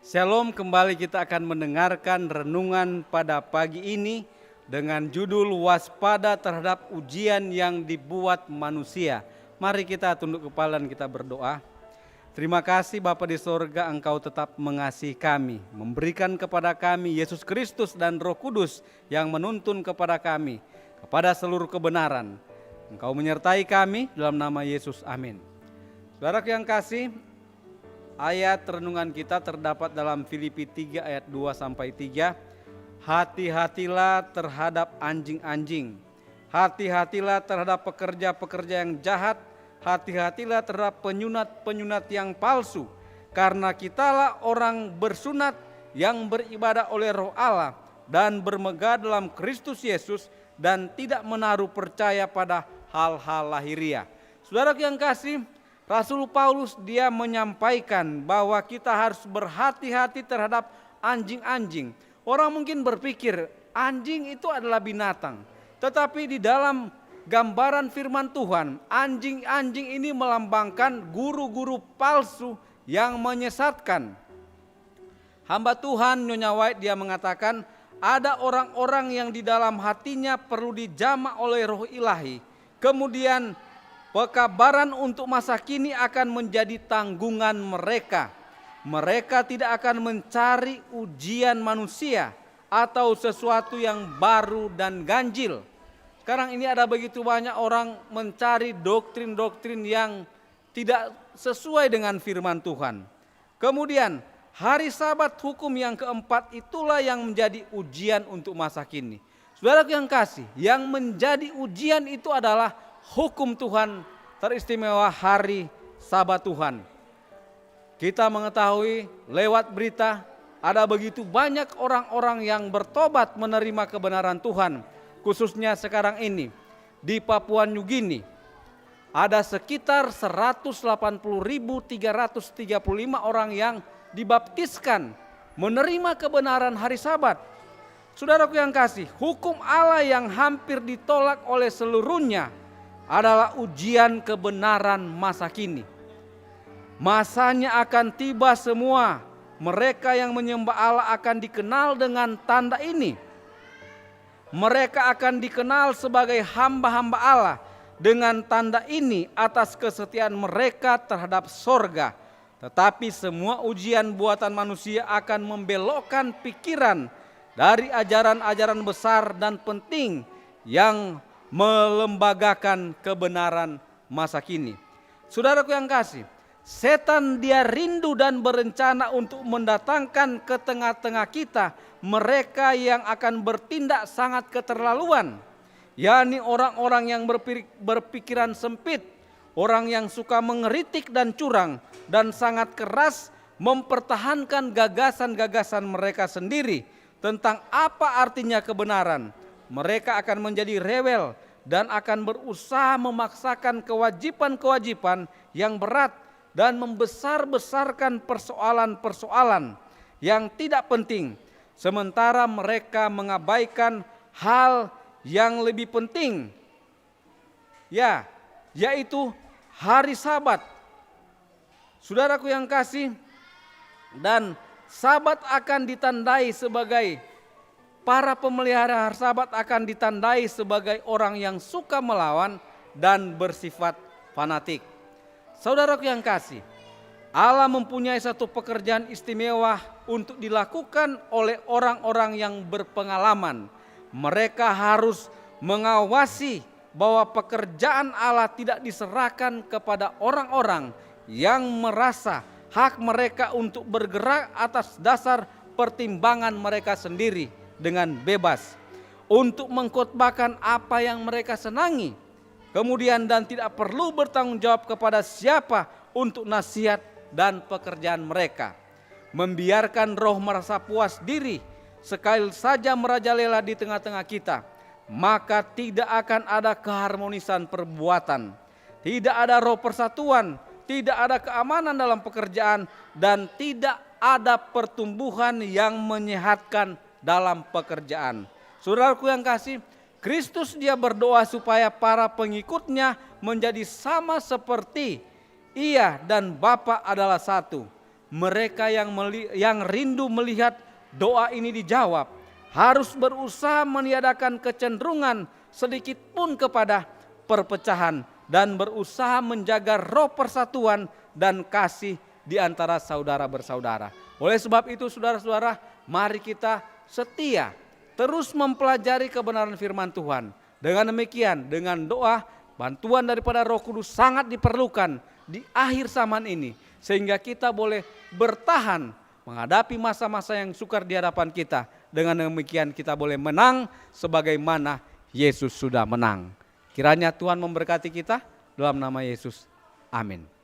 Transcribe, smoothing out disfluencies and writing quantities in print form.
Shalom, kembali kita akan mendengarkan renungan pada pagi ini dengan judul waspada terhadap ujian yang dibuat manusia. Mari kita tunduk kepala dan kita berdoa. Terima kasih Bapa di sorga, Engkau tetap mengasihi kami, memberikan kepada kami Yesus Kristus dan Roh Kudus yang menuntun kepada kami, kepada seluruh kebenaran. Engkau menyertai kami dalam nama Yesus, amin. Saudaraku yang kasih, ayat renungan kita terdapat dalam Filipi 3 ayat 2-3. Hati-hatilah terhadap anjing-anjing. Hati-hatilah terhadap pekerja-pekerja yang jahat. Hati-hatilah terhadap penyunat-penyunat yang palsu. Karena kitalah orang bersunat yang beribadah oleh Roh Allah dan bermegah dalam Kristus Yesus dan tidak menaruh percaya pada hal-hal lahiriah. Saudaraku yang kasih, Rasul Paulus dia menyampaikan bahwa kita harus berhati-hati terhadap anjing-anjing. Orang mungkin berpikir anjing itu adalah binatang. Tetapi di dalam gambaran firman Tuhan, anjing-anjing ini melambangkan guru-guru palsu yang menyesatkan. Hamba Tuhan Nyonya White dia mengatakan ada orang-orang yang di dalam hatinya perlu dijamah oleh Roh Ilahi. Kemudian pekabaran untuk masa kini akan menjadi tanggungan mereka. Mereka tidak akan mencari ujian manusia atau sesuatu yang baru dan ganjil. Sekarang ini ada begitu banyak orang mencari doktrin-doktrin yang tidak sesuai dengan firman Tuhan. Kemudian hari Sabat hukum yang keempat itulah yang menjadi ujian untuk masa kini. Saudaraku yang kasih, yang menjadi ujian itu adalah hukum Tuhan, teristimewa hari Sabat Tuhan. Kita mengetahui lewat berita ada begitu banyak orang-orang yang bertobat menerima kebenaran Tuhan. Khususnya sekarang ini di Papua Nugini ada sekitar 180.335 orang yang dibaptiskan menerima kebenaran hari Sabat. Saudaraku yang kasih, hukum Allah yang hampir ditolak oleh seluruhnya adalah ujian kebenaran masa kini. Masanya akan tiba semua. Mereka yang menyembah Allah akan dikenal dengan tanda ini. Mereka akan dikenal sebagai hamba-hamba Allah dengan tanda ini atas kesetiaan mereka terhadap sorga. Tetapi semua ujian buatan manusia akan membelokkan pikiran dari ajaran-ajaran besar dan penting yang melembagakan kebenaran masa kini. Saudaraku yang kasih, setan dia rindu dan berencana untuk mendatangkan ke tengah-tengah kita mereka yang akan bertindak sangat keterlaluan, yakni orang-orang yang berpikiran sempit, orang yang suka mengeritik dan curang dan sangat keras mempertahankan gagasan-gagasan mereka sendiri tentang apa artinya kebenaran. Mereka akan menjadi rewel dan akan berusaha memaksakan kewajiban-kewajiban yang berat dan membesar-besarkan persoalan-persoalan yang tidak penting, sementara mereka mengabaikan hal yang lebih penting, yaitu hari Sabat. Saudaraku yang kasih, dan Sabat akan ditandai sebagai para pemelihara hari Sabat akan ditandai sebagai orang yang suka melawan dan bersifat fanatik. Saudaraku yang kasih, Allah mempunyai satu pekerjaan istimewa untuk dilakukan oleh orang-orang yang berpengalaman. Mereka harus mengawasi bahwa pekerjaan Allah tidak diserahkan kepada orang-orang yang merasa hak mereka untuk bergerak atas dasar pertimbangan mereka sendiri dengan bebas untuk mengkhotbahkan apa yang mereka senangi, kemudian dan tidak perlu bertanggung jawab kepada siapa untuk nasihat dan pekerjaan mereka. Membiarkan roh merasa puas diri sekali saja merajalela di tengah-tengah kita, maka tidak akan ada keharmonisan perbuatan, tidak ada roh persatuan, tidak ada keamanan dalam pekerjaan, dan tidak ada pertumbuhan yang menyehatkan dalam pekerjaan. Saudaraku yang kasih, Kristus dia berdoa supaya para pengikutnya menjadi sama seperti Ia dan Bapa adalah satu. mereka yang rindu melihat doa ini dijawab harus berusaha meniadakan kecenderungan sedikit pun kepada perpecahan dan berusaha menjaga roh persatuan dan kasih di antara saudara bersaudara. Oleh sebab itu saudara-saudara, mari kita setia terus mempelajari kebenaran firman Tuhan. Dengan demikian, dengan doa, bantuan daripada Roh Kudus sangat diperlukan di akhir zaman ini. Sehingga kita boleh bertahan menghadapi masa-masa yang sukar di hadapan kita. Dengan demikian kita boleh menang sebagaimana Yesus sudah menang. Kiranya Tuhan memberkati kita dalam nama Yesus. Amin.